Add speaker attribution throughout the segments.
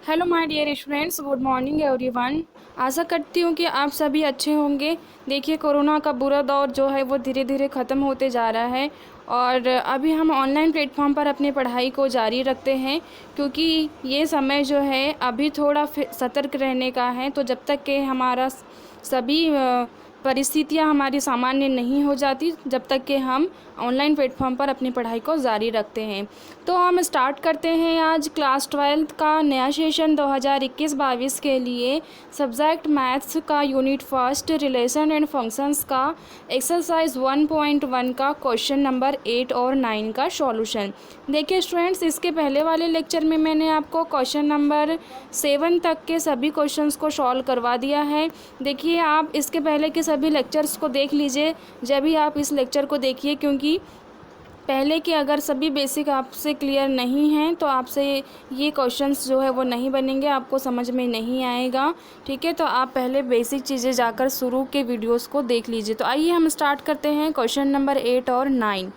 Speaker 1: Hello my dear students, good morning everyone. आशा करती हूँ कि आप सभी अच्छे होंगे। देखिए, कोरोना का बुरा दौर जो है वो धीरे धीरे ख़त्म होते जा रहा है और अभी हम ऑनलाइन प्लेटफॉर्म पर अपनी पढ़ाई को जारी रखते हैं, क्योंकि ये समय जो है अभी थोड़ा सतर्क रहने का है। तो जब तक कि हमारा सभी परिस्थितियाँ हमारी सामान्य नहीं हो जाती, जब तक कि हम ऑनलाइन प्लेटफॉर्म पर अपनी पढ़ाई को जारी रखते हैं। तो हम स्टार्ट करते हैं आज क्लास 12 का नया सेशन 2021-22 के लिए सब्जेक्ट मैथ्स का unit first relation and functions का एक्सरसाइज 1.1 का क्वेश्चन नंबर 8 और 9 का सॉल्यूशन। देखिए स्टूडेंट्स, इसके पहले वाले लेक्चर में मैंने आपको क्वेश्चन नंबर 7 तक के सभी क्वेश्चंस को सॉल्व करवा दिया है। देखिए, आप इसके पहले के सभी लेक्चर्स को देख लीजिए जब भी आप इस लेक्चर को देखिए, क्योंकि पहले के अगर सभी बेसिक आपसे क्लियर नहीं हैं तो आपसे ये क्वेश्चंस जो है वो नहीं बनेंगे, आपको समझ में नहीं आएगा। ठीक है, तो आप पहले बेसिक चीज़ें जाकर शुरू के वीडियोस को देख लीजिए। तो आइए हम स्टार्ट करते हैं क्वेश्चन नंबर 8 और 9।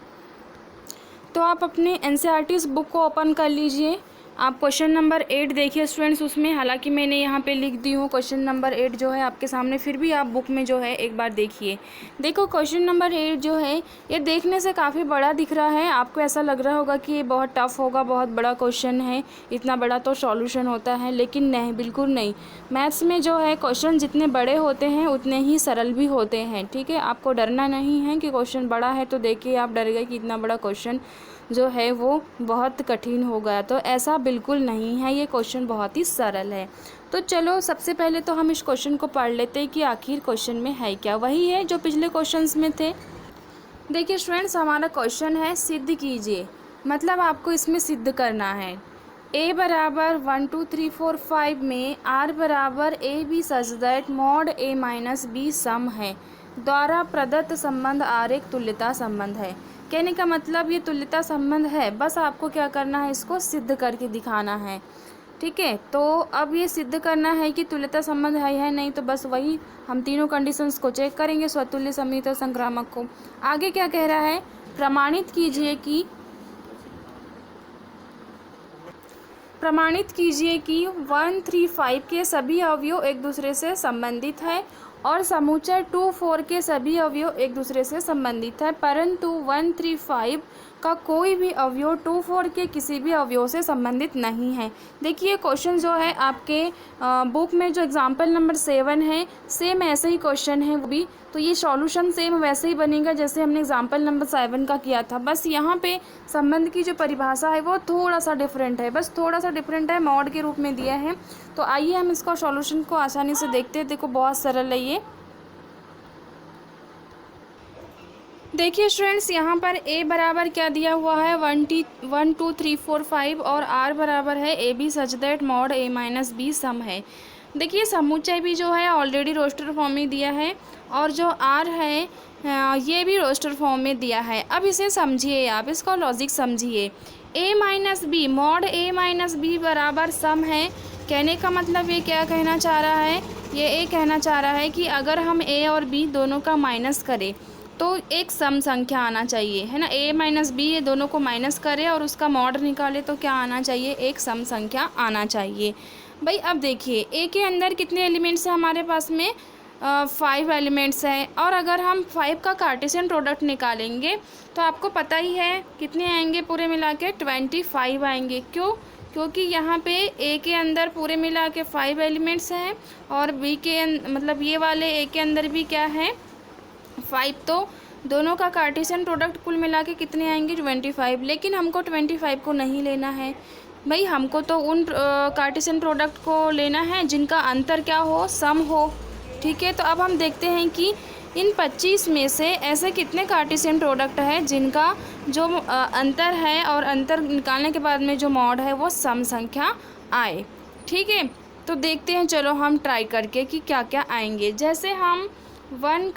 Speaker 1: तो आप अपने एनसीईआरटी बुक को ओपन कर लीजिए। आप क्वेश्चन नंबर 8 देखिए स्टूडेंट्स, उसमें हालांकि मैंने यहाँ पे लिख दी हूँ क्वेश्चन नंबर 8 जो है आपके सामने, फिर भी आप बुक में जो है एक बार देखिए। देखो, क्वेश्चन नंबर 8 जो है ये देखने से काफ़ी बड़ा दिख रहा है, आपको ऐसा लग रहा होगा कि ये बहुत टफ होगा, बहुत बड़ा क्वेश्चन है, इतना बड़ा तो सॉल्यूशन होता है, लेकिन नहीं, बिल्कुल नहीं। मैथ्स में जो है क्वेश्चन जितने बड़े होते हैं उतने ही सरल भी होते हैं। ठीक है, आपको डरना नहीं है कि क्वेश्चन बड़ा है तो देखिए आप डर गए कि इतना बड़ा क्वेश्चन जो है वो बहुत कठिन हो गया, तो ऐसा बिल्कुल नहीं है, ये क्वेश्चन बहुत ही सरल है। तो चलो सबसे पहले तो हम इस क्वेश्चन को पढ़ लेते हैं कि आखिर क्वेश्चन में है क्या। वही है जो पिछले क्वेश्चंस में थे। देखिए स्टूडेंट्स, हमारा क्वेश्चन है सिद्ध कीजिए, मतलब आपको इसमें सिद्ध करना है। a बराबर 1 2 3 4 5 में r बराबर a b such that mod a minus b सम है द्वारा प्रदत्त संबंध r एक तुल्यता संबंध है। कहने का मतलब ये तुल्यता संबंध है, बस आपको क्या करना है, इसको सिद्ध करके दिखाना है। ठीक है, तो अब ये सिद्ध करना है कि तुल्यता संबंध है या नहीं, तो बस वही हम तीनों कंडीशंस को चेक करेंगे, स्वतुल्य, समित और संक्रामक को। आगे क्या कह रहा है, प्रमाणित कीजिए कि 1 3 5 के सभी अवयव एक दूसरे से संबंधित है और समुच्चय 2 4 के सभी अवयव एक दूसरे से संबंधित है, परंतु 1 3 5 का कोई भी अवयव 2 4 के किसी भी अवयव से संबंधित नहीं है। देखिए क्वेश्चन जो है आपके बुक में जो एग्जाम्पल नंबर 7 है, सेम ऐसे ही क्वेश्चन है वो भी, तो ये सॉल्यूशन सेम वैसे ही बनेगा जैसे हमने एग्जाम्पल नंबर 7 का किया था। बस यहाँ पे संबंध की जो परिभाषा है वो थोड़ा सा डिफरेंट है, बस थोड़ा सा डिफरेंट है, मॉड के रूप में दिया है। तो आइए हम इसका सॉल्यूशन को आसानी से देखते हैं। देखो बहुत सरल है ये। देखिए स्टूडेंट्स, यहाँ पर a बराबर क्या दिया हुआ है, 1 2 3 4 5 और r बराबर है a b such that mod a minus b सम है। देखिए समुच्चय भी जो है ऑलरेडी रोस्टर फॉर्म में दिया है और जो r है ये भी रोस्टर फॉर्म में दिया है। अब इसे समझिए, आप इसका लॉजिक समझिए। a minus b, mod a minus b बराबर सम है। कहने का मतलब ये क्या कहना चाह रहा है, ये कहना चाह रहा है कि अगर हम a और b दोनों का माइनस करें तो एक सम संख्या आना चाहिए, है ना। a माइनस बी ये दोनों को माइनस करे और उसका मॉड निकाले तो क्या आना चाहिए, एक सम संख्या आना चाहिए। भाई अब देखिए a के अंदर कितने एलिमेंट्स हैं हमारे पास में, 5 एलिमेंट्स हैं, और अगर हम 5 का कार्टेशियन प्रोडक्ट निकालेंगे तो आपको पता ही है कितने आएंगे, पूरे मिला के 25 आएंगे। क्यों, क्योंकि यहाँ पे a के अंदर पूरे मिला के 5 एलिमेंट्स हैं और b के मतलब ये वाले a के अंदर भी क्या है, 5, तो दोनों का कार्टेशियन प्रोडक्ट कुल मिला के कितने आएंगे, 25। लेकिन हमको 25 को नहीं लेना है भाई, हमको तो उन कार्टेशियन प्रोडक्ट को लेना है जिनका अंतर क्या हो, सम हो। ठीक है, तो अब हम देखते हैं कि इन 25 में से ऐसे कितने कार्टेशियन प्रोडक्ट है जिनका जो अंतर है और अंतर निकालने के बाद में जो मॉड है वो सम संख्या आए। ठीक है, तो देखते हैं, चलो हम ट्राई करके कि क्या क्या आएंगे। जैसे हम 1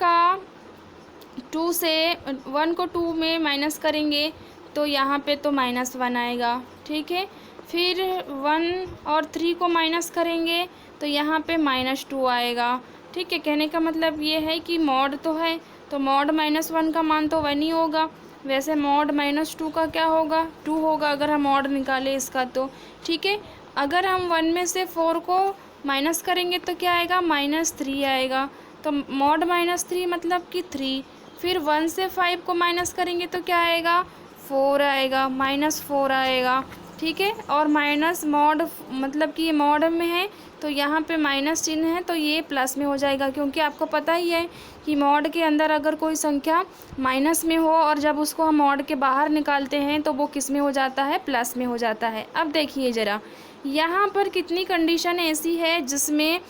Speaker 1: को 2 में माइनस करेंगे तो यहाँ पे तो -1 आएगा। ठीक है, फिर 1 और 3 को माइनस करेंगे तो यहाँ पे -2 आएगा। ठीक है, कहने का मतलब ये है कि मॉड तो है तो मॉड -1 का मान तो 1 ही होगा, वैसे मॉड -2 का क्या होगा, 2 होगा अगर हम मॉड निकाले इसका तो। ठीक है, अगर हम 1 में से 4 को माइनस करेंगे तो क्या आएगा, -3 आएगा। तो मॉड -3 मतलब कि 3। फिर 1 से 5 को माइनस करेंगे तो क्या आएगा, 4 आएगा, -4 आएगा। ठीक है, और माइनस मॉड मतलब कि ये मॉड में है तो यहाँ पे माइनस चिन्ह है तो ये प्लस में हो जाएगा, क्योंकि आपको पता ही है कि मॉड के अंदर अगर कोई संख्या माइनस में हो और जब उसको हम मॉड के बाहर निकालते हैं तो वो किस में हो जाता है, प्लस में हो जाता है। अब देखिए ज़रा, यहाँ पर कितनी कंडीशन ऐसी है जिसमें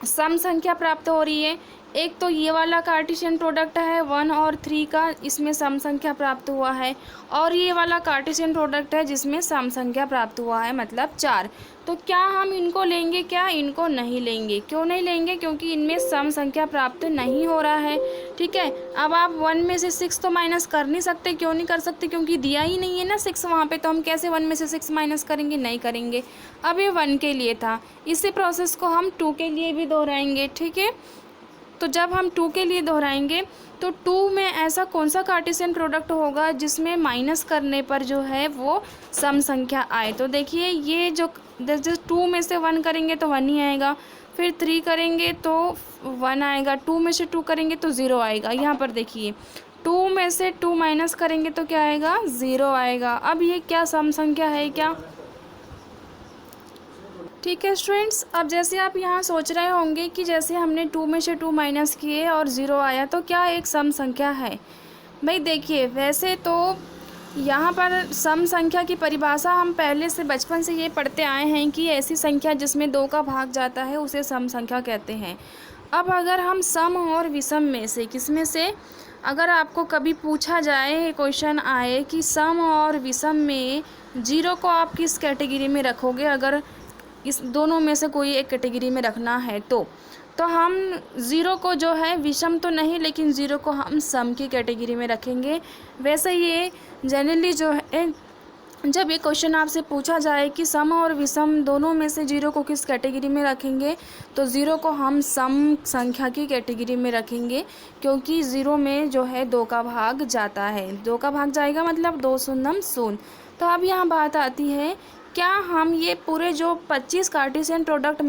Speaker 1: सम संख्या प्राप्त हो रही है। एक तो ये वाला कार्टेशियन प्रोडक्ट है 1 और 3 का, इसमें सम संख्या प्राप्त हुआ है, और ये वाला कार्टेशियन प्रोडक्ट है जिसमें सम संख्या प्राप्त हुआ है, मतलब 4। तो क्या हम इनको लेंगे, क्या इनको नहीं लेंगे? क्यों नहीं लेंगे? क्योंकि इनमें सम संख्या प्राप्त नहीं हो रहा है। ठीक है, अब आप 1 में से 6 तो माइनस कर नहीं सकते। क्यों नहीं कर सकते? क्योंकि दिया ही नहीं है ना 6 वहाँ पे, तो हम कैसे 1 में से 6 माइनस करेंगे? नहीं करेंगे। अब ये 1 के लिए था, इसी प्रोसेस को हम 2 के लिए भी दोहराएंगे। ठीक है, तो जब हम 2 के लिए दोहराएंगे तो 2 में ऐसा कौन सा कार्टेशियन प्रोडक्ट होगा जिसमें माइनस करने पर जो है वो सम संख्या आए? तो देखिए, ये जो 2 में से 1 करेंगे तो 1 ही आएगा, फिर 3 करेंगे तो 1 आएगा, 2 में से 2 करेंगे तो 0 आएगा। यहाँ पर देखिए, 2 में से 2 माइनस करेंगे तो क्या आएगा, 0 आएगा। अब ये क्या सम संख्या है क्या? ठीक है स्टूडेंट्स, अब जैसे आप यहाँ सोच रहे होंगे कि जैसे हमने 2 में से 2 माइनस किए और 0 आया तो क्या एक सम संख्या है? भाई देखिए, वैसे तो यहाँ पर सम संख्या की परिभाषा हम पहले से बचपन से ये पढ़ते आए हैं कि ऐसी संख्या जिसमें 2 का भाग जाता है उसे सम संख्या कहते हैं। अब अगर हम सम और विषम में से किस में से, अगर आपको कभी पूछा जाए, क्वेश्चन आए कि सम और विषम में 0 को आप किस कैटेगरी में रखोगे, अगर इस दोनों में से कोई एक कैटेगरी में रखना है तो हम 0 को जो है विषम तो नहीं, लेकिन 0 को हम सम की कैटेगरी में रखेंगे। वैसे ये जनरली जो है, जब ये क्वेश्चन आपसे पूछा जाए कि सम और विषम दोनों में से 0 को किस कैटेगरी में रखेंगे, तो 0 को हम सम संख्या की कैटेगरी में रखेंगे, क्योंकि 0 में जो है 2 का भाग जाता है। 2 का भाग जाएगा मतलब 2 शून्यम शून्य। तो अब यहाँ बात आती है, क्या हम ये पूरे जो 25 कार्टेशियन प्रोडक्ट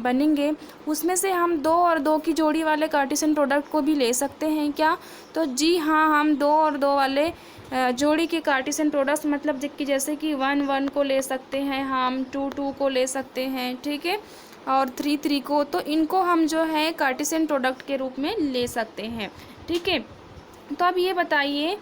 Speaker 1: बनेंगे उसमें से हम 2 और 2 की जोड़ी वाले कार्टेशियन प्रोडक्ट को भी ले सकते हैं क्या? तो जी हाँ, हम 2 और 2 वाले जोड़ी के कार्टेशियन प्रोडक्ट्स, मतलब जैसे कि 1 1 को ले सकते हैं, हम 2 2 को ले सकते हैं। ठीक है, और 3 3 को, तो इनको हम जो है कार्टेशियन प्रोडक्ट के रूप में ले सकते हैं। ठीक है, तो अब ये बताइए,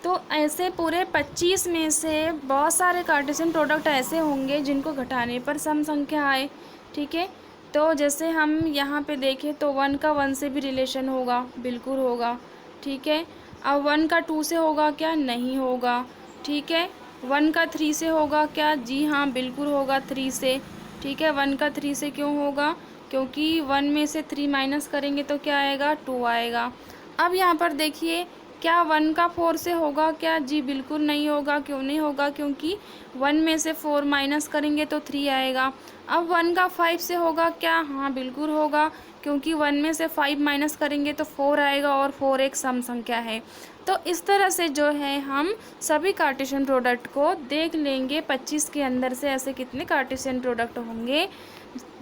Speaker 1: तो ऐसे पूरे 25 में से बहुत सारे कार्टेशियन प्रोडक्ट ऐसे होंगे जिनको घटाने पर सम संख्या आए। ठीक है, तो जैसे हम यहाँ पे देखें तो 1 का 1 से भी रिलेशन होगा, बिल्कुल होगा। ठीक है, अब 1 का 2 से होगा क्या? नहीं होगा। ठीक है, 1 का 3 से होगा क्या? जी हाँ, बिल्कुल होगा 3 से। ठीक है, 1 का 3 से क्यों होगा? क्योंकि 1 में से 3 माइनस करेंगे तो क्या आएगा? 2 आएगा। अब यहाँ पर देखिए, क्या 1 का 4 से होगा क्या? जी बिल्कुल नहीं होगा। क्यों नहीं होगा? क्योंकि 1 में से 4 माइनस करेंगे तो 3 आएगा। अब 1 का 5 से होगा क्या? हाँ बिल्कुल होगा, क्योंकि 1 में से 5 माइनस करेंगे तो 4 आएगा, और 4 एक सम संख्या है। तो इस तरह से जो है हम सभी कार्टेशियन प्रोडक्ट को देख लेंगे। 25 के अंदर से ऐसे कितने कार्टेशियन प्रोडक्ट होंगे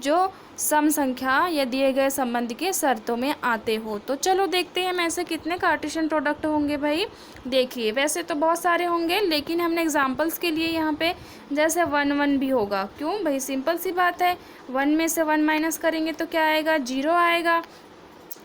Speaker 1: जो सम संख्या या दिए गए संबंध के शर्तों में आते हो। तो चलो देखते हैं हम ऐसे कितने कार्टेशियन प्रोडक्ट होंगे। भाई देखिए, वैसे तो बहुत सारे होंगे, लेकिन हमने एग्जांपल्स के लिए यहाँ पे जैसे 1 1 भी होगा। क्यों भाई? सिंपल सी बात है, 1 में से 1 माइनस करेंगे तो क्या आएगा? 0 आएगा,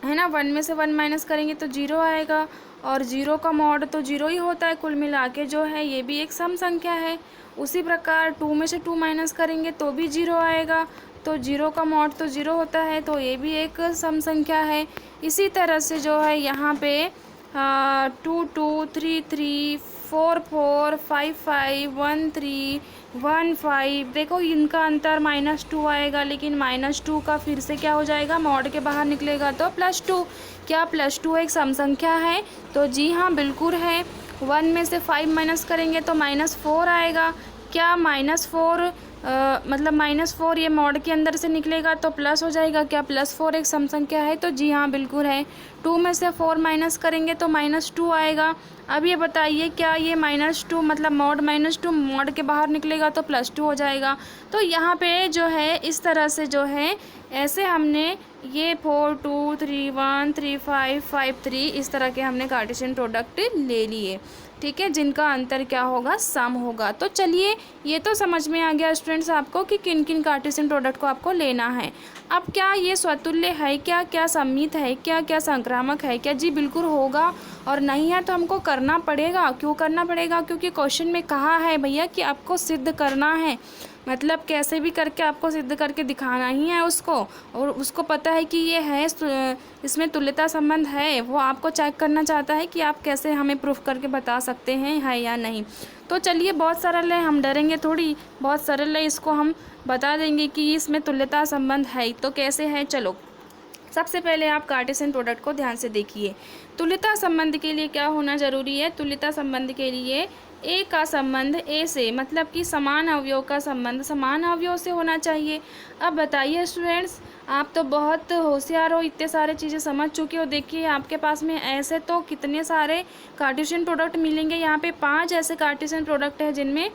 Speaker 1: है ना। 1 में से 1 माइनस करेंगे तो 0 आएगा, और 0 का मॉड तो 0 ही होता है। कुल मिला के जो है ये भी एक सम संख्या है। उसी प्रकार 2 में से 2 माइनस करेंगे तो भी 0 आएगा, तो 0 का मॉड तो 0 होता है, तो ये भी एक सम संख्या है। इसी तरह से जो है यहाँ पे 2 2 3 3 4 4 5 5 1 3 1 5, देखो इनका अंतर -2 आएगा, लेकिन -2 का फिर से क्या हो जाएगा? मॉड के बाहर निकलेगा तो +2। क्या +2 एक सम संख्या है? तो जी हाँ बिल्कुल है। 1 में से 5 माइनस करेंगे तो -4 आएगा। क्या -4 मतलब -4 ये मॉड के अंदर से निकलेगा तो प्लस हो जाएगा। क्या +4 एक सम संख्या है? तो जी हाँ, बिल्कुल है। 2 में से 4 माइनस करेंगे तो -2 आएगा। अब ये बताइए, क्या ये -2 मतलब मॉड -2 मॉड के बाहर निकलेगा तो +2 हो जाएगा। तो यहाँ पे जो है इस तरह से जो है ऐसे हमने ये 4 2 3 1 3 5 5 3 इस तरह के हमने कार्टेशियन प्रोडक्ट ले लिए, ठीक है, जिनका अंतर क्या होगा? सम होगा। तो चलिए, ये तो समझ में आ गया स्टूडेंट्स आपको कि किन किन कार्टेशियन प्रोडक्ट को आपको लेना है। अब क्या ये स्वतुल्य है क्या? क्या सममित है क्या? क्या संक्रामक है क्या? जी बिल्कुल होगा। और नहीं है तो हमको करना पड़ेगा। क्यों करना पड़ेगा? क्योंकि क्वेश्चन में कहा है भैया कि आपको सिद्ध करना है, मतलब कैसे भी करके आपको सिद्ध करके दिखाना ही है उसको। और उसको पता है कि ये है, इसमें तुल्यता संबंध है, वो आपको चेक करना चाहता है कि आप कैसे हमें प्रूफ करके बता सकते हैं है या नहीं। तो चलिए, बहुत सरल है, हम डरेंगे थोड़ी, बहुत सरल है, इसको हम बता देंगे कि इसमें तुल्यता संबंध है। तो कैसे है, चलो सबसे पहले आप कार्टेशियन प्रोडक्ट को ध्यान से देखिए। तुल्यता संबंध के लिए क्या होना जरूरी है? तुल्यता संबंध के लिए ए का संबंध ए से, मतलब कि समान अवयव का संबंध समान अवयव से होना चाहिए। अब बताइए स्टूडेंट्स, आप तो बहुत होशियार हो, इतने सारे चीज़ें समझ चुके हो। देखिए आपके पास में ऐसे तो कितने सारे कार्टेशियन प्रोडक्ट मिलेंगे। यहाँ पे 5 ऐसे कार्टेशियन प्रोडक्ट है जिनमें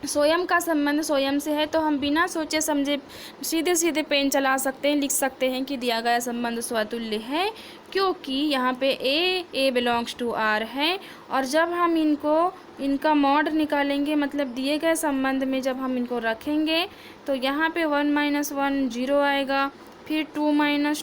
Speaker 1: स्वयं का संबंध स्वयं से है। तो हम बिना सोचे समझे सीधे सीधे पेन चला सकते हैं, लिख सकते हैं कि दिया गया संबंध स्वतुल्य है, क्योंकि यहाँ पे ए बिलोंग्स टू आर है। और जब हम इनका मॉड निकालेंगे, मतलब दिए गए संबंध में जब हम इनको रखेंगे तो यहाँ पे 1 - 1 0 आएगा, फिर 2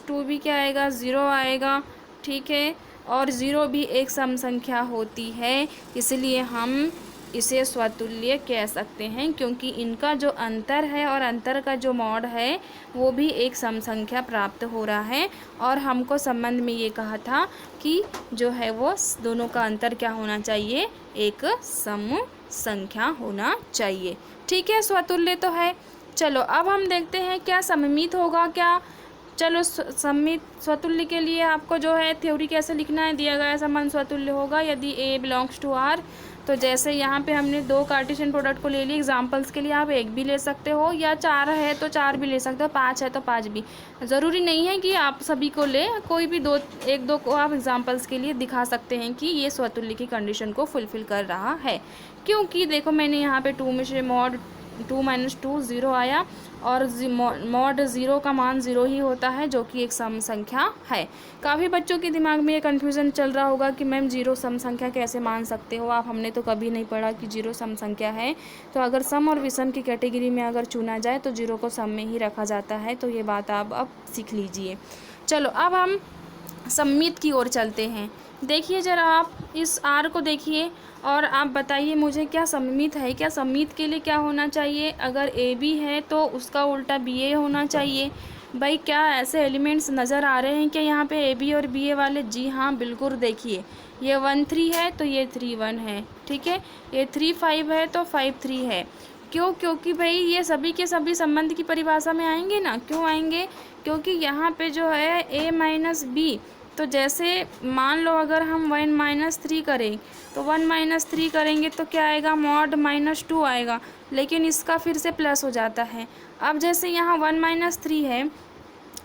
Speaker 1: - 2 भी क्या आएगा? 0 आएगा, ठीक है। और 0 भी एक सम संख्या होती है, इसलिए हम इसे स्वतुल्य कह सकते हैं, क्योंकि इनका जो अंतर है और अंतर का जो मॉड है वो भी एक सम संख्या प्राप्त हो रहा है। और हमको संबंध में ये कहा था कि जो है वो दोनों का अंतर क्या होना चाहिए? एक सम संख्या होना चाहिए, ठीक है। स्वतुल्य तो है। चलो अब हम देखते हैं क्या सममित होगा क्या। चलो सममित स्वतुल्य के लिए आपको जो है थ्योरी कैसे लिखना है, दिया गया संबंध स्वतुल्य होगा यदि ए बिलोंग्स टू आर। तो जैसे यहाँ पे हमने 2 कार्टेशियन प्रोडक्ट को ले लिया एग्जांपल्स के लिए, आप 1 भी ले सकते हो, या 4 है तो 4 भी ले सकते हो, 5 है तो 5 भी। ज़रूरी नहीं है कि आप सभी को ले, कोई भी 1-2 को आप एग्जांपल्स के लिए दिखा सकते हैं कि ये स्वतुल्य की कंडीशन को फुलफ़िल कर रहा है। क्योंकि देखो मैंने यहाँ पे 2 में से मॉड 2 - 2 0 आया, और मॉड 0 का मान 0 ही होता है, जो कि एक सम संख्या है। काफ़ी बच्चों के दिमाग में ये कन्फ्यूज़न चल रहा होगा कि मैम 0 सम संख्या कैसे मान सकते हो आप? हमने तो कभी नहीं पढ़ा कि 0 सम संख्या है। तो अगर सम और विषम की कैटेगरी में अगर चुना जाए तो 0 को सम में ही रखा जाता है। तो ये बात आप अब सीख लीजिए। चलो अब हम सममित की ओर चलते हैं। देखिए ज़रा आप इस आर को देखिए और आप बताइए मुझे, क्या सममित है? क्या सममित के लिए क्या होना चाहिए? अगर ए बी है तो उसका उल्टा बी ए होना चाहिए। भाई क्या ऐसे एलिमेंट्स नज़र आ रहे हैं क्या यहाँ पे ए बी और बी ए वाले? जी हाँ बिल्कुल। देखिए ये 1 3 है तो ये 3 1 है, ठीक है। ये 3 5 है तो 5 3 है। क्यों? क्योंकि भाई ये सभी के सभी संबंध की परिभाषा में आएंगे ना। क्यों आएंगे? क्योंकि यहाँ पे जो है ए माइनस बी, तो जैसे मान लो अगर हम 1 - 3 करें तो 1 - 3 करेंगे तो क्या आएगा? मॉड -2 आएगा, लेकिन इसका फिर से प्लस हो जाता है। अब जैसे यहाँ 1 - 3 है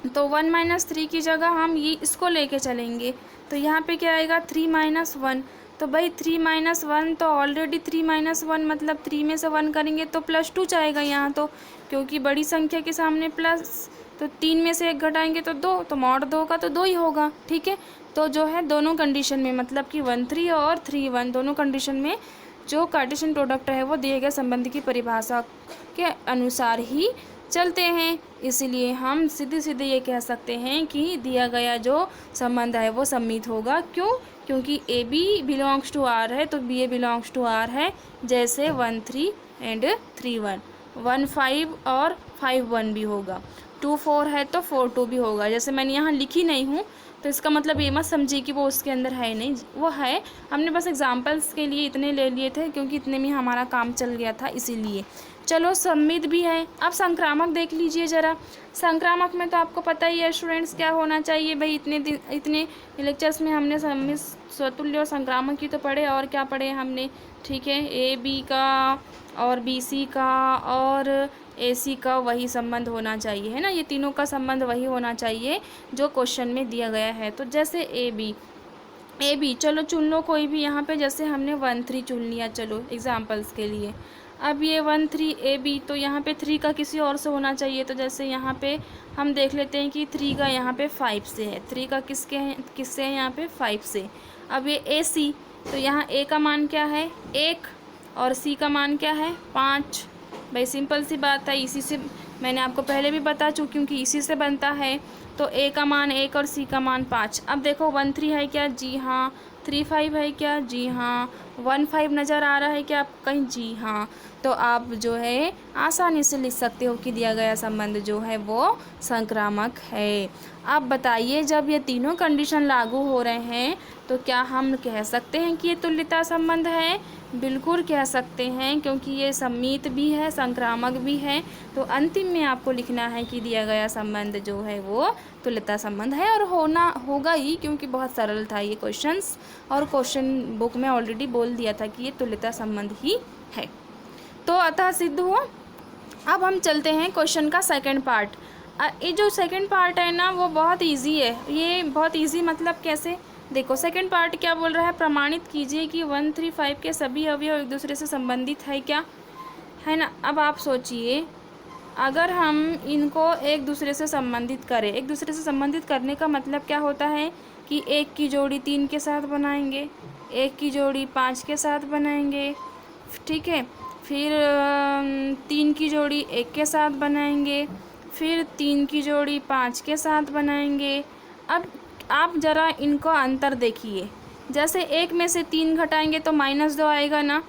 Speaker 1: तो 1 - 3 की जगह हम ये इसको लेके चलेंगे तो यहाँ पे क्या आएगा? 3 - 1। तो भाई 3 - 1 तो ऑलरेडी 3 - 1 मतलब 3 में से 1 करेंगे तो +2 जाएगा यहाँ, तो क्योंकि बड़ी संख्या के सामने प्लस, तो 3 में से 1 घटाएंगे तो 2, तो मॉड 2 का तो 2 ही होगा, ठीक है। तो जो है दोनों कंडीशन में, मतलब कि 1 3 और 3 1 दोनों कंडीशन में जो कार्टेशियन प्रोडक्ट है वो दिए गए संबंध की परिभाषा के अनुसार ही चलते हैं। इसीलिए हम सीधे सीधे ये कह सकते हैं कि दिया गया जो संबंध है वो सममित होगा। क्यों? क्योंकि a b belongs to R है तो b a belongs to R है। जैसे 1 3 एंड 3 1, 1 5 और 5 1 भी होगा, 2 4 है तो 4 2 भी होगा। जैसे मैंने यहाँ लिखी नहीं हूँ तो इसका मतलब ये मत समझिए कि वो उसके अंदर है नहीं, वो है। हमने बस एग्जांपल्स के लिए इतने ले लिए थे क्योंकि इतने में हमारा काम चल गया था, इसीलिए। चलो सममित भी है। अब संक्रामक देख लीजिए ज़रा। संक्रामक में तो आपको पता ही है स्टूडेंट्स क्या होना चाहिए भाई। इतने लेक्चर्स में हमने सममित, स्वतुल्य और संक्रामक की तो पढ़े, और क्या पढ़े हमने, ठीक है। ए बी का और BC का और AC का वही संबंध होना चाहिए, है ना। ये तीनों का संबंध वही होना चाहिए जो क्वेश्चन में दिया गया है। तो जैसे AB चलो चुन लो कोई भी, यहाँ पे जैसे हमने 1 3 चुन लिया, चलो एग्जांपल्स के लिए। अब ये 1 3 AB, तो यहाँ पे 3 का किसी और से होना चाहिए। तो जैसे यहाँ पे हम देख लेते हैं कि 3 का यहाँ पे 5 से है, 3 का किससे है यहाँ पे 5 से। अब ये AC, तो यहाँ A का मान क्या है 1 और C का मान क्या है 5। भाई सिंपल सी बात है, इसी से मैंने आपको पहले भी बता चुकी हूँ कि इसी से बनता है। तो A का मान 1 और C का मान 5। अब देखो 1 3 है क्या, जी हाँ। 3 5 है क्या, जी हाँ। 1 5 नज़र आ रहा है क्या आपको कहीं, जी हाँ। तो आप जो है आसानी से लिख सकते हो कि दिया गया संबंध जो है वो संक्रामक है। अब बताइए, जब ये तीनों कंडीशन लागू हो रहे हैं तो क्या हम कह सकते हैं कि ये तुल्यता संबंध है? बिल्कुल कह सकते हैं, क्योंकि ये सम्मित भी है, संक्रामक भी है। तो अंतिम में आपको लिखना है कि दिया गया संबंध जो है वो तुल्यता संबंध है, और होगा ही, क्योंकि बहुत सरल था ये क्वेश्चंस, और क्वेश्चन बुक में ऑलरेडी बोल दिया था कि ये तुल्यता संबंध ही है। तो अतः सिद्ध हुआ। अब हम चलते हैं क्वेश्चन का सेकंड पार्ट। ये जो सेकंड पार्ट है ना वो बहुत इजी है। ये बहुत इजी मतलब कैसे, देखो सेकंड पार्ट क्या बोल रहा है, प्रमाणित कीजिए कि 1 3 5 के सभी अवयव एक दूसरे से संबंधित है क्या, है ना। अब आप सोचिए, अगर हम इनको एक दूसरे से संबंधित करें, एक दूसरे से संबंधित करने का मतलब क्या होता है कि 1 की जोड़ी 3 के साथ बनाएंगे, 1 की जोड़ी 5 के साथ बनाएंगे, ठीक है। फिर 3 की जोड़ी 1 के साथ बनाएंगे, फिर 3 की जोड़ी 5 के साथ बनाएंगे। अब आप ज़रा इनको अंतर देखिए, जैसे 1 में से 3 घटाएंगे तो -2 आएगा ना,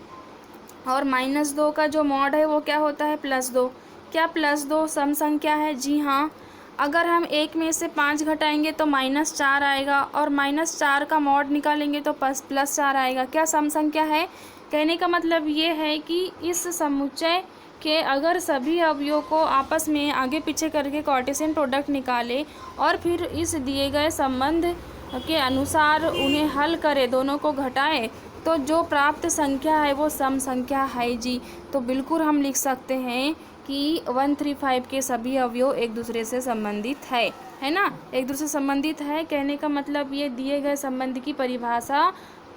Speaker 1: और -2 का जो मॉड है वो क्या होता है +2। क्या +2 सम संख्या है? जी हाँ। अगर हम 1 में से 5 घटाएंगे तो -4 आएगा, और -4 का मॉड निकालेंगे तो +4 आएगा। क्या सम संख्या है? कहने का मतलब ये है कि इस समुच्चय के अगर सभी अवयवों को आपस में आगे पीछे करके कार्टेशियन प्रोडक्ट निकाले और फिर इस दिए गए संबंध के अनुसार उन्हें हल करे, दोनों को घटाए, तो जो प्राप्त संख्या है वो सम संख्या है जी। तो बिल्कुल हम लिख सकते हैं कि 1 3 5 के सभी अवयव एक दूसरे से संबंधित है ना, एक दूसरे से संबंधित है। कहने का मतलब ये दिए गए संबंध की परिभाषा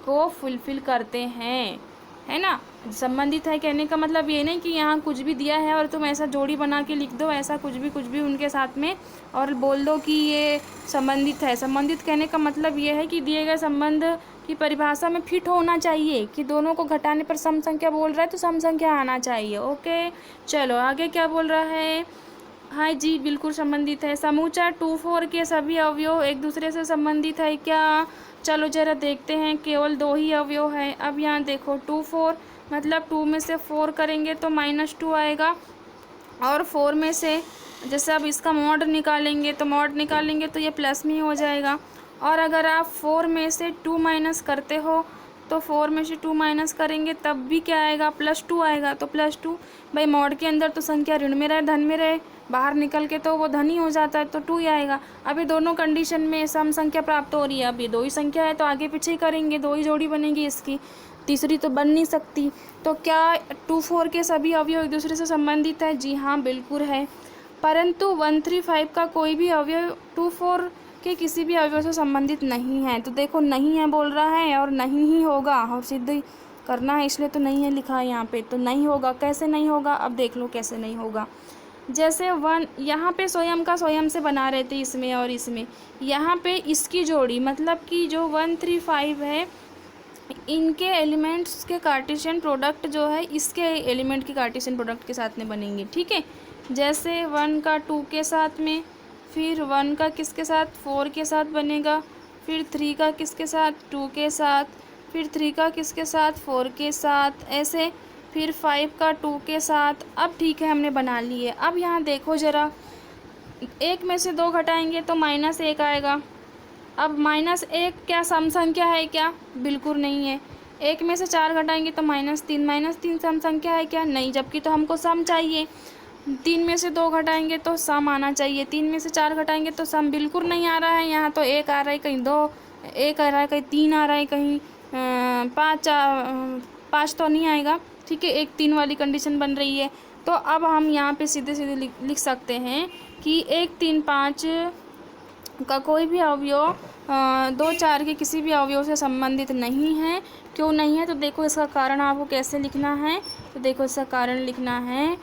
Speaker 1: को फुलफिल करते हैं, है ना। संबंधित है कहने का मतलब ये नहीं कि यहाँ कुछ भी दिया है और तुम ऐसा जोड़ी बना के लिख दो, ऐसा कुछ भी उनके साथ में और बोल दो कि ये संबंधित है। संबंधित कहने का मतलब ये है कि दिए गए संबंध की परिभाषा में फिट होना चाहिए, कि दोनों को घटाने पर सम संख्या बोल रहा है तो सम संख्या आना चाहिए। ओके, चलो आगे क्या बोल रहा है। हाँ जी, बिल्कुल संबंधित है। समूचा 2 4 के सभी अवयव एक दूसरे से संबंधित है क्या? चलो जरा देखते हैं, केवल 2 ही अवयव है। अब यहाँ देखो 2 4 मतलब 2 में से 4 करेंगे तो -2 आएगा, और 4 में से जैसे अब इसका मॉड निकालेंगे तो ये प्लस में ही हो जाएगा। और अगर आप 4 में से 2 माइनस करते हो तो 4 में से 2 माइनस करेंगे तब भी क्या आएगा, +2 आएगा। तो +2, भाई मॉड के अंदर तो संख्या ऋण में रहे धन में रहे, बाहर निकल के तो वो धन ही हो जाता है, तो 2 ही आएगा। अब ये दोनों कंडीशन में सम संख्या प्राप्त हो रही है। अब ये 2 ही संख्या है तो आगे पीछे ही करेंगे, 2 ही जोड़ी बनेगी इसकी, तीसरी तो बन नहीं सकती। तो क्या 2 4 के सभी अवयव एक दूसरे से संबंधित है? जी हाँ, बिल्कुल है। परंतु 1 3 5 का कोई भी अवयव 2 4 के किसी भी अवयव से संबंधित नहीं है। तो देखो नहीं है बोल रहा है और नहीं ही होगा, और सिद्ध करना है इसलिए तो नहीं है लिखा है यहाँ पे, तो नहीं होगा। कैसे नहीं होगा, अब देख लो कैसे नहीं होगा। जैसे 1 यहाँ पे स्वयं का स्वयं से बना रहे थे इसमें और इसमें, यहाँ पे इसकी जोड़ी मतलब कि जो 1 3 5 है इनके एलिमेंट्स के कार्टेशियन प्रोडक्ट जो है इसके एलिमेंट के कार्टेशियन प्रोडक्ट के साथ में बनेंगे, ठीक है। जैसे 1 का 2 के साथ में, फिर 1 का किसके साथ, 4 के साथ बनेगा, फिर 3 का किसके साथ, 2 के साथ, फिर 3 का किसके साथ, 4 के साथ, ऐसे फिर 5 का 2 के साथ। अब ठीक है, हमने बना लिए। अब यहाँ देखो ज़रा, 1 में से 2 घटाएंगे तो -1 आएगा। अब -1 क्या सम संख्या है क्या? बिल्कुल नहीं है। 1 में से 4 घटाएंगे तो -3 सम संख्या है क्या? नहीं, जबकि तो हमको सम चाहिए। 3 में से 2 घटाएंगे तो सम आना चाहिए, 3 में से 4 घटाएंगे तो सम बिल्कुल नहीं आ रहा है। यहाँ तो 1 आ रहा है, कहीं 2 1 आ रहा है, कहीं 3 आ रहा है, कहीं 5 तो नहीं आएगा। ठीक है, 1 3 वाली कंडीशन बन रही है। तो अब हम यहाँ पे सीधे सीधे लिख सकते हैं कि 1 3 5 का कोई भी अवयव 2 4 के किसी भी अवयव से संबंधित नहीं है। क्यों नहीं है? तो देखो इसका कारण आपको कैसे लिखना है। तो देखो इसका कारण लिखना है,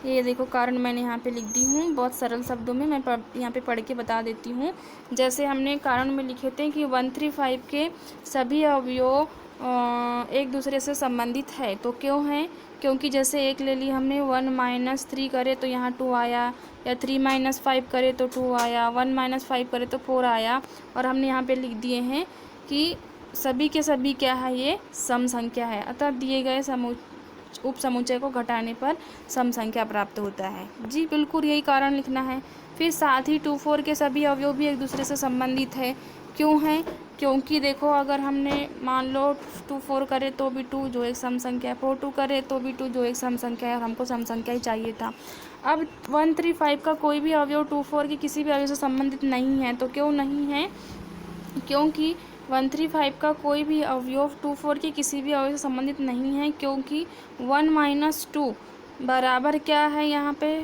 Speaker 1: ये देखो कारण मैंने यहाँ पे लिख दी हूँ बहुत सरल शब्दों में। मैं यहाँ पे पढ़ के बता देती हूँ। जैसे हमने कारण में लिखे थे कि 135 के सभी अवयव एक दूसरे से संबंधित है। तो क्यों है? क्योंकि जैसे एक ले ली हमने, 1 - 3 करे तो यहाँ 2 आया, या 3 - 5 करे तो 2 आया, 1 - 5 करे तो 4 आया। और हमने यहाँ पे लिख दिए हैं कि सभी के सभी क्या है, ये सम संख्या है। अतः दिए गए उप समुच्चय को घटाने पर सम संख्या प्राप्त होता है। जी बिल्कुल यही कारण लिखना है। फिर साथ ही 2 4 के सभी अवयव भी एक दूसरे से संबंधित है। क्यों है? क्योंकि देखो अगर हमने मान लो 2 4 करे तो भी 2 जो एक सम संख्या है, 4 2 करे तो भी 2 जो एक सम संख्या है, और हमको सम संख्या ही चाहिए था। अब 135 का कोई भी अवयव 2 4 के किसी भी अवयव से संबंधित नहीं है। तो क्यों नहीं है? क्योंकि 135 का कोई भी अवयव 2 4 के किसी भी अवयव से संबंधित नहीं है, क्योंकि 1 - 2 बराबर क्या है, यहाँ पे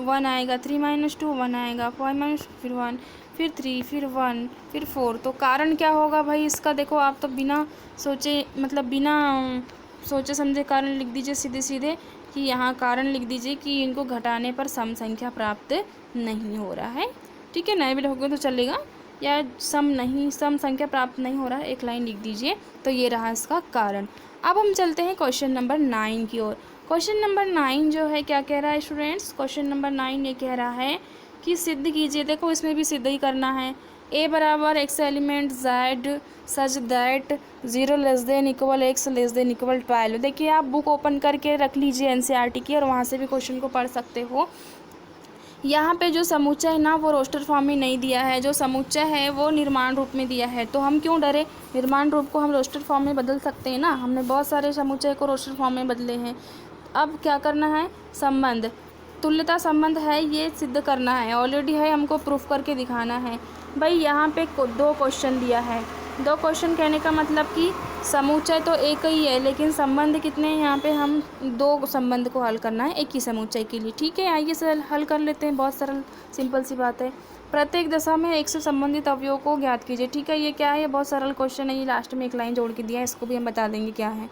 Speaker 1: 1 आएगा, 3 - 2 1 आएगा, 5 - फिर 1 फिर 3 फिर 1 फिर 4। तो कारण क्या होगा भाई इसका? देखो आप तो बिना सोचे, मतलब बिना सोचे समझे कारण लिख दीजिए सीधे सीधे, कि यहाँ कारण लिख दीजिए कि इनको घटाने पर सम संख्या प्राप्त नहीं हो रहा है। ठीक है, नए भी लिखोगे तो चलेगा, या सम संख्या प्राप्त नहीं हो रहा है, एक लाइन लिख दीजिए। तो ये रहा इसका कारण। अब हम चलते हैं क्वेश्चन नंबर 9 की ओर। क्वेश्चन नंबर 9 जो है क्या कह रहा है स्टूडेंट्स? क्वेश्चन नंबर 9 ये कह रहा है कि सिद्ध कीजिए। देखो इसमें भी सिद्ध ही करना है। a बराबर x element z such that 0 <= x <= 12। देखिए आप बुक ओपन करके रख लीजिए NCERT की, और वहाँ से भी क्वेश्चन को पढ़ सकते हो। यहाँ पे जो समुच्चय है ना वो रोस्टर फॉर्म में नहीं दिया है, जो समुच्चय है वो निर्माण रूप में दिया है। तो हम क्यों डरे? निर्माण रूप को हम रोस्टर फॉर्म में बदल सकते हैं ना। हमने बहुत सारे समुच्चय को रोस्टर फॉर्म में बदले हैं। अब क्या करना है? संबंध, तुल्यता संबंध है, ये सिद्ध करना है। ऑलरेडी है, हमको प्रूफ करके दिखाना है। भाई यहाँ पे 2 क्वेश्चन दिया है। 2 क्वेश्चन कहने का मतलब कि समुच्चय तो एक ही है, लेकिन संबंध कितने हैं? यहाँ पे हम 2 संबंध को हल करना है एक ही समुच्चय के लिए। ठीक है, आइए सर हल कर लेते हैं। बहुत सरल सिंपल सी बात है। प्रत्येक दशा में एक से संबंधित अवयव को ज्ञात कीजिए। ठीक है, ये क्या है? ये बहुत सरल क्वेश्चन है। ये लास्ट में एक लाइन जोड़ के दिया है, इसको भी हम बता देंगे क्या है।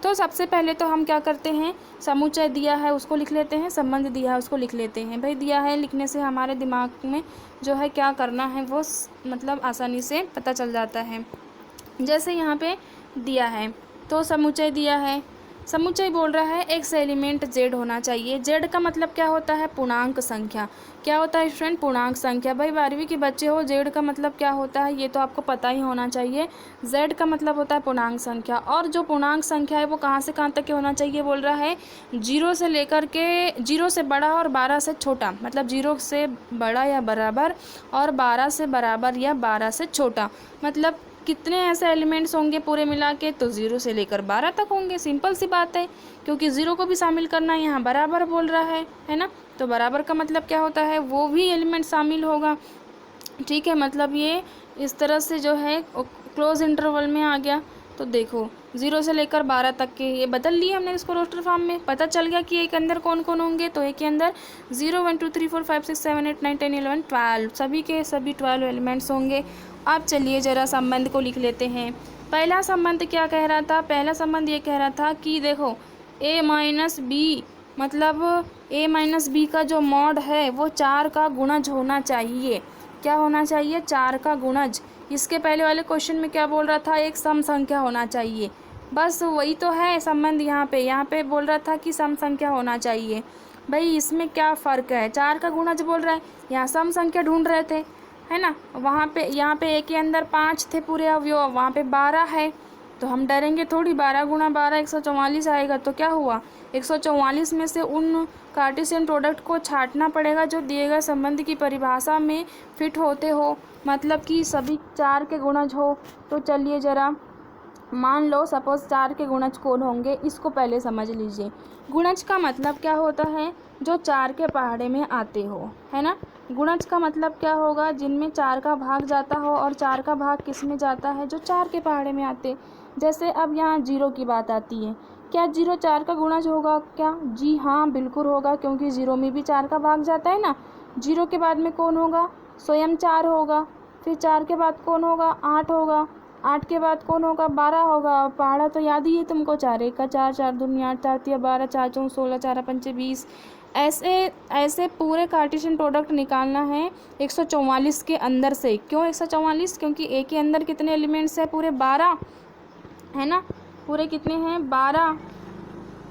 Speaker 1: तो सबसे पहले तो हम क्या करते हैं, समुच्चय दिया है उसको लिख लेते हैं, संबंध दिया है उसको लिख लेते हैं। भाई दिया है लिखने से हमारे दिमाग में जो है क्या करना है वो मतलब आसानी से पता चल जाता है। जैसे यहाँ पे दिया है तो समुच्चय दिया है, समुच्चय बोल रहा है x एलिमेंट z होना चाहिए। z का मतलब क्या होता है? पूर्णांक संख्या। क्या होता है स्टूडेंट? पूर्णांक संख्या। भाई 12वीं के बच्चे हो, z का मतलब क्या होता है ये तो आपको पता ही होना चाहिए। z का मतलब होता है पूर्णांक संख्या, और जो पूर्णांक संख्या है वो कहाँ से कहाँ तक के होना चाहिए बोल रहा है? 0 से लेकर के 0 से बड़ा और 12 से छोटा, मतलब 0 से बड़ा या बराबर और 12 से बराबर या 12 से छोटा। मतलब कितने ऐसे एलिमेंट्स होंगे पूरे मिला के? तो 0 से लेकर 12 तक होंगे। सिंपल सी बात है, क्योंकि 0 को भी शामिल करना है, यहाँ बराबर बोल रहा है ना। तो बराबर का मतलब क्या होता है? वो भी एलिमेंट शामिल होगा। ठीक है, मतलब ये इस तरह से जो है क्लोज इंटरवल में आ गया। तो देखो 0 से लेकर 12 तक के ये बदल लिए हमने इसको रोस्टर फॉर्म में। पता चल गया कि एक अंदर कौन कौन होंगे। तो एक के अंदर 0 1 2 3 4 5 6 7 8 9 10 11 12 सभी के सभी 12 एलिमेंट्स होंगे। अब चलिए ज़रा संबंध को लिख लेते हैं। पहला संबंध क्या कह रहा था? पहला संबंध ये कह रहा था कि देखो a - b मतलब a - b का जो मॉड है वो 4 का गुणज होना चाहिए। क्या होना चाहिए? 4 का गुणज। इसके पहले वाले क्वेश्चन में क्या बोल रहा था? एक सम संख्या होना चाहिए। बस वही तो है संबंध। यहाँ पे बोल रहा था कि सम संख्या होना चाहिए। भाई इसमें क्या फ़र्क है? 4 का गुणज बोल रहा है, यहाँ सम संख्या ढूंढ रहे थे, है ना। यहाँ पे एक के अंदर 5 थे पूरे अवयव, वहाँ पे 12 है। तो हम डरेंगे थोड़ी। 12 × 12 144 आएगा। तो क्या हुआ? 144 में से उन कार्टेशियन प्रोडक्ट को छांटना पड़ेगा जो दिए गए संबंध की परिभाषा में फिट होते हो, मतलब कि सभी 4 के गुणज हो। तो चलिए ज़रा मान लो सपोज 4 के गुणज कौन होंगे, इसको पहले समझ लीजिए। गुणज का मतलब क्या होता है? जो 4 के पहाड़े में आते हो, है ना। गुणज का मतलब क्या होगा? जिनमें 4 का भाग जाता हो, और 4 का भाग किस में जाता है? जो 4 के पहाड़े में आते। जैसे अब यहाँ 0 की बात आती है। क्या 0 4 का गुणज होगा क्या? जी हाँ बिल्कुल होगा, क्योंकि 0 में भी 4 का भाग जाता है ना। 0 के बाद में कौन होगा? स्वयं 4 होगा। फिर 4 के बाद कौन होगा? 8 होगा। 8 के बाद कौन होगा? 12 होगा। पढ़ा तो याद ही है तुमको, 4 1 का 4, 4 दूनी 8, 4 तिया 12, 4 चौं 16, 4 पंचे 20। ऐसे ऐसे पूरे कार्टेशियन प्रोडक्ट निकालना है 144 के अंदर से। क्यों 144? क्योंकि ए के अंदर कितने एलिमेंट्स हैं? पूरे 12 है ना। पूरे कितने हैं? 12।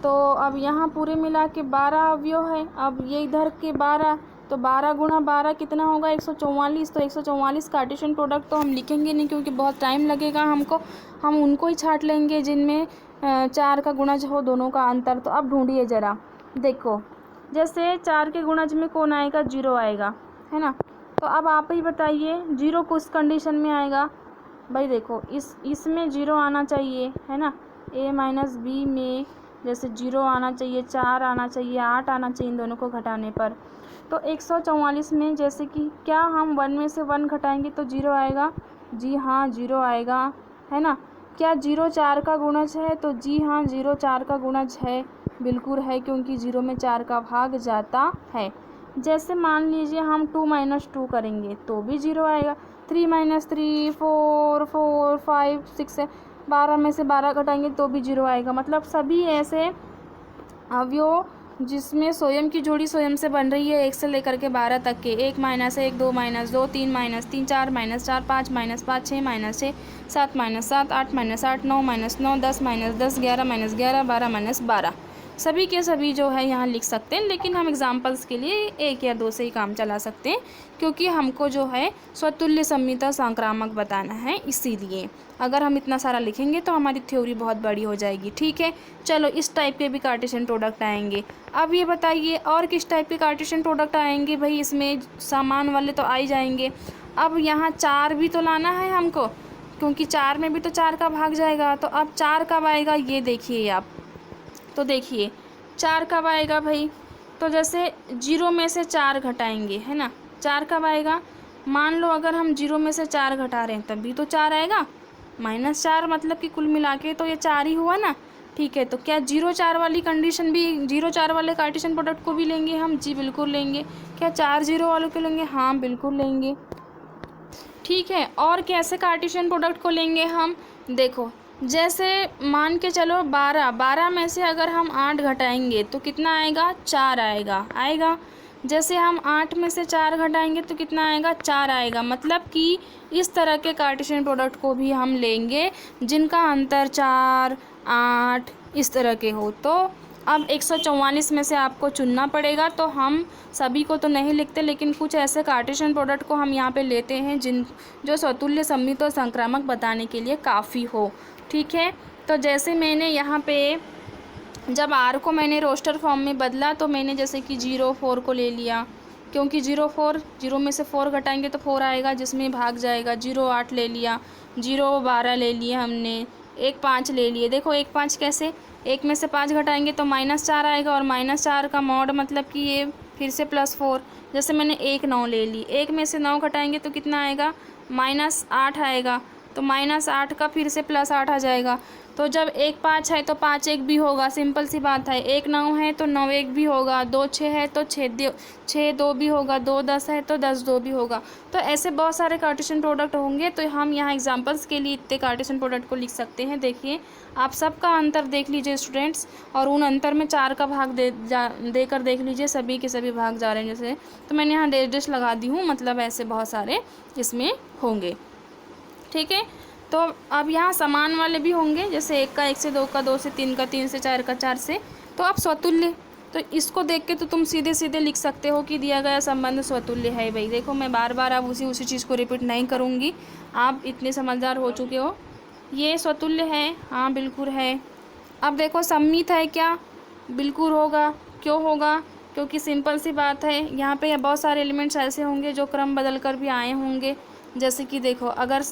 Speaker 1: तो अब यहाँ पूरे मिला के 12 अवयव है। अब ये इधर के 12, तो 12 गुणा 12 कितना होगा? 144। तो 144 कार्टेशियन प्रोडक्ट तो हम लिखेंगे नहीं, क्योंकि बहुत टाइम लगेगा हमको। हम उनको ही छांट लेंगे जिनमें 4 का गुणज हो, दोनों का अंतर। तो अब ढूंढिए ज़रा, देखो जैसे 4 के गुणज में कौन आएगा? 0 आएगा, है ना। तो अब आप ही बताइए 0 किस कंडीशन में आएगा? भाई देखो इसमें 0 आना चाहिए, है ना। a माइनस बी में जैसे 0 आना चाहिए, 4 आना चाहिए, 8 आना चाहिए इन दोनों को घटाने पर। तो 144 में जैसे कि क्या हम 1 में से 1 घटाएंगे तो 0 आएगा? जी हाँ 0 आएगा, है ना। क्या 0 4 का गुणज है? तो जी हाँ 0 4 का गुणज है, बिल्कुल है, क्योंकि 0 में 4 का भाग जाता है। जैसे मान लीजिए हम 2 माइनस 2 करेंगे तो भी 0 आएगा। 3 माइनस 3 4 4 5 6 है। 12 में से 12 घटाएंगे तो भी 0 आएगा। मतलब सभी ऐसे अवयव जिसमें स्वयं की जोड़ी स्वयं से बन रही है 1 से लेकर के 12 तक के, 1 minus 1 2 minus 2 3 minus 3 4 minus 4 5 minus 5 6 minus 6 7 minus 7 8 minus 8 9 minus 9 10 minus 10 11 minus 11 12 minus 12, सभी के सभी जो है यहाँ लिख सकते हैं। लेकिन हम एग्जाम्पल्स के लिए 1 या 2 से ही काम चला सकते हैं, क्योंकि हमको जो है स्वतुल्य सम्मिता संक्रामक बताना है, इसीलिए। अगर हम इतना सारा लिखेंगे तो हमारी थ्योरी बहुत बड़ी हो जाएगी, ठीक है। चलो इस टाइप के भी कार्टेशियन प्रोडक्ट आएंगे। अब ये बताइए और किस टाइप के कार्टेशियन प्रोडक्ट आएंगे? भाई इसमें सामान वाले तो आ ही जाएंगे। अब यहाँ 4 भी तो लाना है हमको, क्योंकि 4 में भी तो 4 का भाग जाएगा। तो अब 4 कब आएगा ये देखिए आप। तो देखिए 4 कब आएगा भाई? तो जैसे 0 में से 4 घटाएंगे, है ना। 4 कब आएगा? मान लो अगर हम 0 में से 4 घटा रहे हैं तब भी तो 4 आएगा। -4 मतलब कि कुल मिला के तो ये 4 ही हुआ ना, ठीक है। तो क्या 0 4 वाली कंडीशन भी, 0 4 वाले कार्टेशियन प्रोडक्ट को भी लेंगे हम? जी बिल्कुल लेंगे। क्या 4 0 वालों को लेंगे? हाँ बिल्कुल लेंगे, ठीक है। और कैसे कार्टेशियन प्रोडक्ट को लेंगे हम? देखो जैसे मान के चलो 12 में से अगर हम 8 घटाएंगे तो कितना आएगा? 4 आएगा। जैसे हम 8 में से 4 घटाएंगे तो कितना आएगा? 4 आएगा। मतलब कि इस तरह के कार्टेशियन प्रोडक्ट को भी हम लेंगे जिनका अंतर 4 8 इस तरह के हो। तो अब 144 में से आपको चुनना पड़ेगा। तो हम सभी को तो नहीं लिखते, लेकिन कुछ ऐसे कार्टेशियन प्रोडक्ट को हम यहाँ पे लेते हैं जो स्वतुल्य सम्मित और संक्रामक बताने के लिए काफ़ी हो, ठीक है। तो जैसे मैंने यहाँ पे जब R को मैंने रोस्टर फॉर्म में बदला तो मैंने जैसे कि 0 4 को ले लिया, क्योंकि 0 4 0 में से 4 घटाएंगे तो 4 आएगा जिसमें भाग जाएगा। 0 8 ले लिया, 0 12 ले लिया हमने, 1 5 ले लिए। देखो 1 5 कैसे? 1 में से 5 घटाएंगे तो -4 आएगा, और -4 का मॉड मतलब कि ये फिर से +4। जैसे मैंने 1 9 ले ली, 1 में से 9 घटाएंगे तो कितना आएगा? -8 आएगा। तो -8 का फिर से +8 आ जाएगा। तो जब 1 5 है तो 5 1 भी होगा, सिंपल सी बात है। 1 9 है तो 9 1 भी होगा, 2 6 है तो 6 2 भी होगा, 2 10 है तो 10 2 भी होगा। तो ऐसे बहुत सारे कार्टेशियन प्रोडक्ट होंगे। तो हम यहाँ एग्जांपल्स के लिए इतने कार्टेशियन प्रोडक्ट को लिख सकते हैं। देखिए आप सबका अंतर देख लीजिए स्टूडेंट्स, और उन अंतर में 4 का भाग देकर देख लीजिए, सभी के सभी भाग जा रहे हैं जैसे। तो मैंने यहाँ डैश लगा दी हूँ, मतलब ऐसे बहुत सारे इसमें होंगे, ठीक है। तो अब यहाँ समान वाले भी होंगे, जैसे 1 का 1 से, 2 का 2 से, 3 का 3 से, 4 का 4 से। तो अब स्वतुल्य, तो इसको देख के तो तुम सीधे सीधे लिख सकते हो कि दिया गया संबंध स्वतुल्य है। भाई देखो मैं बार बार अब उसी चीज़ को रिपीट नहीं करूँगी, आप इतने समझदार हो चुके हो। ये स्वतुल्य है, हाँ बिल्कुल है। अब देखो सम्मित है क्या? बिल्कुल होगा। क्यों होगा? क्योंकि सिंपल सी बात है, यहाँ पे बहुत सारे एलिमेंट्स ऐसे होंगे जो क्रम बदल कर भी आए होंगे। जैसे कि देखो अगर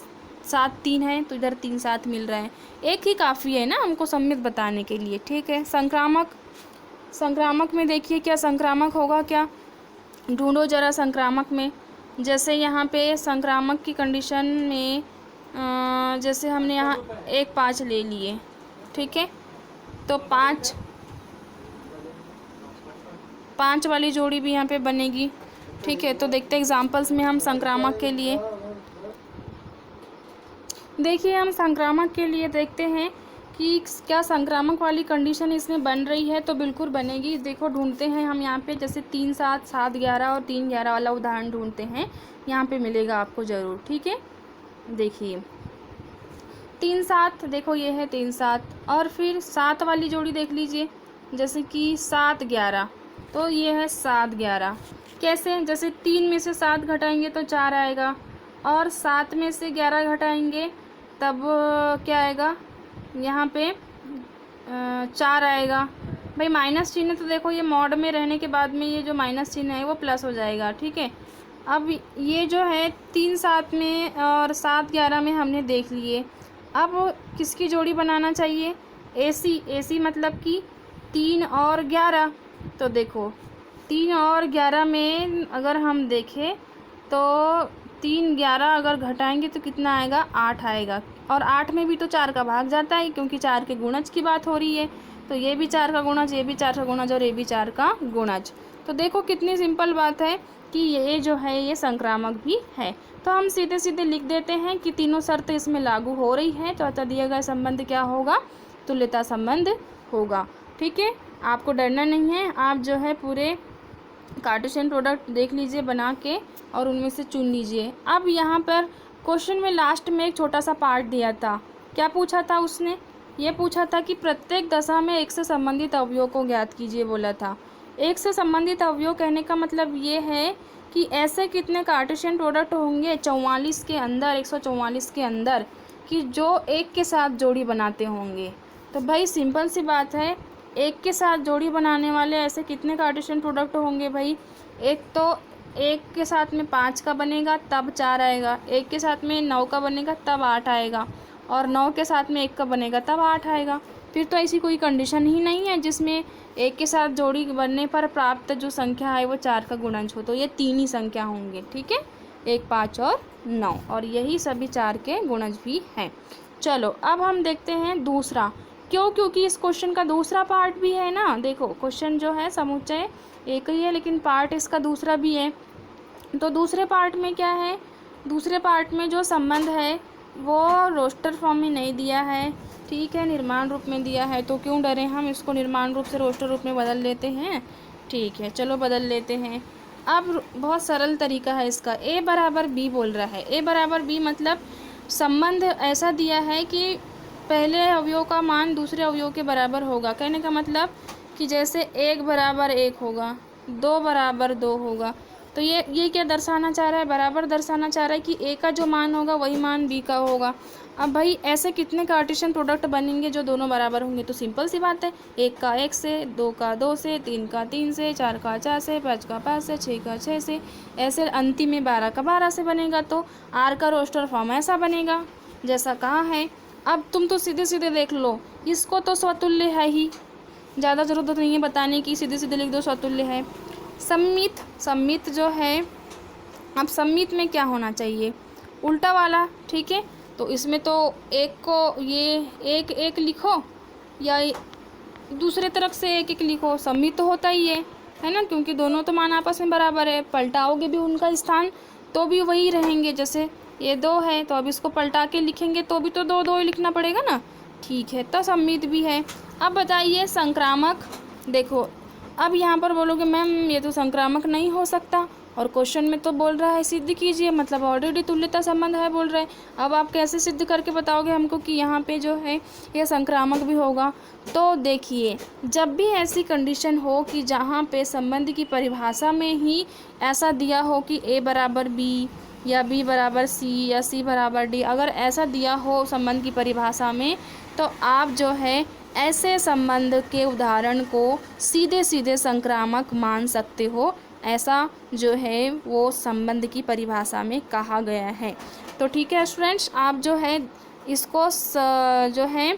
Speaker 1: 7 3 है तो इधर 3 7 मिल रहे हैं, एक ही काफ़ी है ना हमको सम्मित बताने के लिए, ठीक है। संक्रामक में देखिए क्या संक्रामक होगा क्या? ढूंढो ज़रा संक्रामक में। जैसे यहाँ पे संक्रामक की कंडीशन में जैसे हमने यहाँ 1 5 ले लिए, ठीक है। तो पाँच वाली जोड़ी भी यहाँ पे बनेगी। ठीक है, तो देखते हैं एग्जाम्पल्स में हम संक्रामक के लिए। देखिए हम संक्रामक के लिए देखते हैं कि क्या संक्रामक वाली कंडीशन इसमें बन रही है, तो बिल्कुल बनेगी। देखो ढूंढते हैं हम यहाँ पे, जैसे 3 7 7 11 और 3 11 वाला उदाहरण ढूंढते हैं, यहाँ पे मिलेगा आपको ज़रूर। ठीक है, देखिए 3 7, देखो ये है 3 7, और फिर 7 वाली जोड़ी देख लीजिए, जैसे कि 7 11, तो ये है 7 11। कैसे, जैसे 3 में से 7 घटाएंगे तो 4 आएगा, और 7 में से 11 घटाएंगे तब क्या आएगा, यहाँ पे 4 आएगा। भाई माइनस चिन्ह तो देखो ये मॉड में रहने के बाद में ये जो माइनस चिन्ह है वो प्लस हो जाएगा। ठीक है, अब ये जो है 3 7 में और 7 11 में हमने देख लिए। अब किसकी जोड़ी बनाना चाहिए, AC मतलब कि 3 और 11। तो देखो 3 और 11 में अगर हम देखें तो 3 11 अगर घटाएंगे तो कितना आएगा, 8 आएगा, और 8 में भी तो 4 का भाग जाता है, क्योंकि 4 के गुणज की बात हो रही है। तो ये भी 4 का गुणज, ये भी 4 का गुणज, और ये भी 4 का गुणज। तो देखो कितनी सिंपल बात है कि ये जो है ये संक्रामक भी है। तो हम सीधे सीधे लिख देते हैं कि तीनों शर्त इसमें लागू हो रही है, तो अतः दिया गया संबंध क्या होगा, तुल्यता संबंध होगा। ठीक है, आपको डरना नहीं है, आप जो है पूरे कार्टेशियन प्रोडक्ट देख लीजिए बना के, और उनमें से चुन लीजिए। अब यहाँ पर क्वेश्चन में लास्ट में एक छोटा सा पार्ट दिया था, क्या पूछा था उसने, ये पूछा था कि प्रत्येक दशा में एक से संबंधित अवयव को ज्ञात कीजिए बोला था। एक से संबंधित अवयव कहने का मतलब ये है कि ऐसे कितने कार्टेशियन प्रोडक्ट होंगे 44 के अंदर, 144 के अंदर, कि जो एक के साथ जोड़ी बनाते होंगे। तो भाई सिंपल सी बात है, एक के साथ जोड़ी बनाने वाले ऐसे कितने कार्टेशियन प्रोडक्ट होंगे भाई, एक तो एक के साथ में 5 का बनेगा तब 4 आएगा, एक के साथ में 9 का बनेगा तब 8 आएगा, और 9 के साथ में 1 का बनेगा तब 8 आएगा। फिर तो ऐसी कोई कंडीशन ही नहीं है जिसमें एक के साथ जोड़ी बनने पर प्राप्त जो संख्या है वो 4 का गुणज हो। तो ये 3 ही संख्या होंगे। ठीक है, 1 5 और 9, और यही सभी 4 के गुणज भी हैं। चलो अब हम देखते हैं दूसरा, क्योंकि इस क्वेश्चन का दूसरा पार्ट भी है ना। देखो क्वेश्चन जो है समुच्चय एक ही है, लेकिन पार्ट इसका दूसरा भी है। तो दूसरे पार्ट में क्या है, दूसरे पार्ट में जो संबंध है वो रोस्टर फॉर्म में नहीं दिया है, ठीक है, निर्माण रूप में दिया है। तो क्यों डरे, हम इसको निर्माण रूप से रोस्टर रूप में बदल लेते हैं। ठीक है, चलो बदल लेते हैं। अब बहुत सरल तरीका है इसका, A बराबर B बोल रहा है। A बराबर B मतलब संबंध ऐसा दिया है कि पहले अवयव का मान दूसरे अवयव के बराबर होगा। कहने का मतलब कि जैसे 1 बराबर 1 होगा, 2 बराबर 2 होगा। तो ये क्या दर्शाना चाह रहा है, बराबर दर्शाना चाह रहा है कि A का जो मान होगा वही मान B का होगा। अब भाई ऐसे कितने कार्टेशियन प्रोडक्ट बनेंगे जो दोनों बराबर होंगे, तो सिंपल सी बात है, 1 का 1 से, 2 का 2 से, 3 का 3 से, 4 का 4 से, 5 का 5 से, 6 का 6 से, ऐसे अंतिम में 12 का 12 से बनेगा। तो R का रोस्टर फॉर्म ऐसा बनेगा जैसा कहा है। अब तुम तो सीधे सीधे देख लो, इसको तो स्वतुल्य है ही, ज़्यादा ज़रूरत नहीं है बताने की, सीधे सीधे लिख दो स्वतुल्य है। सम्मित जो है, अब सम्मित में क्या होना चाहिए, उल्टा वाला। ठीक है, तो इसमें तो एक को ये एक एक लिखो या दूसरे तरफ से एक एक लिखो, सम्मित तो होता ही है ना, क्योंकि दोनों तो मान आपस में बराबर है। पलटाओगे भी उनका स्थान तो भी वही रहेंगे, जैसे ये 2 है तो अब इसको पलटा के लिखेंगे तो भी तो 2 2 ही लिखना पड़ेगा ना। ठीक है, तो सम्मित भी है। अब बताइए संक्रामक, देखो अब यहाँ पर बोलोगे मैम ये तो संक्रामक नहीं हो सकता, और क्वेश्चन में तो बोल रहा है सिद्ध कीजिए, मतलब ऑलरेडी तुल्यता संबंध है बोल रहे हैं। अब आप कैसे सिद्ध करके बताओगे हमको कि यहाँ पे जो है ये संक्रामक भी होगा। तो देखिए जब भी ऐसी कंडीशन हो कि जहाँ पे संबंध की परिभाषा में ही ऐसा दिया हो कि A बराबर B या B बराबर C या C बराबर D, अगर ऐसा दिया हो संबंध की परिभाषा में, तो आप जो है ऐसे संबंध के उदाहरण को सीधे सीधे संक्रामक मान सकते हो। ऐसा जो है वो संबंध की परिभाषा में कहा गया है। तो ठीक है स्टूडेंट्स, आप जो है इसको जो है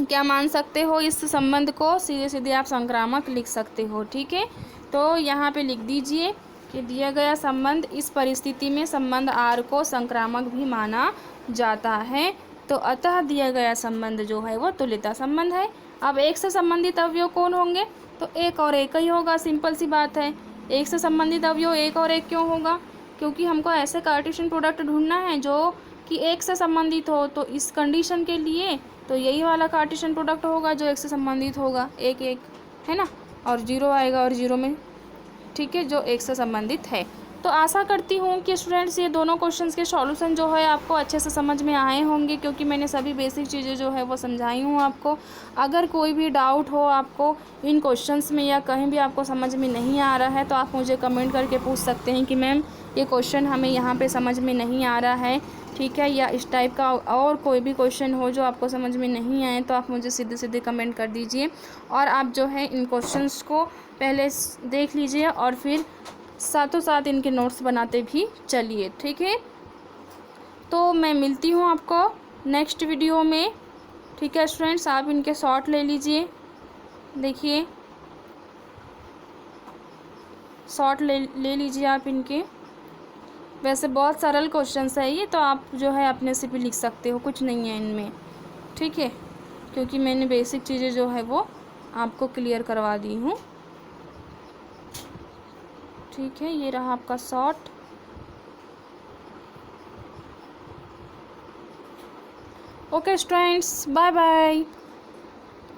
Speaker 1: क्या मान सकते हो, इस संबंध को सीधे सीधे आप संक्रामक लिख सकते हो। ठीक है, तो यहाँ पे लिख दीजिए कि दिया गया संबंध, इस परिस्थिति में संबंध R को संक्रामक भी माना जाता है। तो अतः दिया गया संबंध जो है वो तुल्यता संबंध है। अब एक से संबंधित अवयव कौन होंगे, तो एक और एक ही होगा, सिंपल सी बात है। एक से संबंधित अवयव एक और एक क्यों होगा, क्योंकि हमको ऐसे कार्टेशियन प्रोडक्ट ढूंढना है जो कि एक से संबंधित हो, तो इस कंडीशन के लिए तो यही वाला कार्टेशियन प्रोडक्ट होगा जो एक से संबंधित होगा, एक एक, है ना, और जीरो आएगा और जीरो में, ठीक है, जो एक से संबंधित है। तो आशा करती हूँ कि स्टूडेंट्स ये दोनों क्वेश्चंस के सॉल्यूशन जो है आपको अच्छे से समझ में आए होंगे, क्योंकि मैंने सभी बेसिक चीज़ें जो है वो समझाई हूँ आपको। अगर कोई भी डाउट हो आपको इन क्वेश्चंस में या कहीं भी आपको समझ में नहीं आ रहा है, तो आप मुझे कमेंट करके पूछ सकते हैं कि मैम ये क्वेश्चन हमें यहाँ पर समझ में नहीं आ रहा है, ठीक है, या इस टाइप का और कोई भी क्वेश्चन हो जो आपको समझ में नहीं आए, तो आप मुझे सीधे सीधे कमेंट कर दीजिए। और आप जो है इन क्वेश्चंस को पहले देख लीजिए और फिर साथों साथ इनके नोट्स बनाते भी चलिए, ठीक है। तो मैं मिलती हूँ आपको नेक्स्ट वीडियो में, ठीक है स्टूडेंट्स। आप इनके शॉर्ट ले लीजिए, देखिए शॉर्ट ले लीजिए आप इनके। वैसे बहुत सरल क्वेश्चंस है ये, तो आप जो है अपने से भी लिख सकते हो, कुछ नहीं है इनमें, ठीक है, क्योंकि मैंने बेसिक चीज़ें जो है वो आपको क्लियर करवा दी हूँ, ठीक है। ये रहा आपका short. Okay students, bye bye.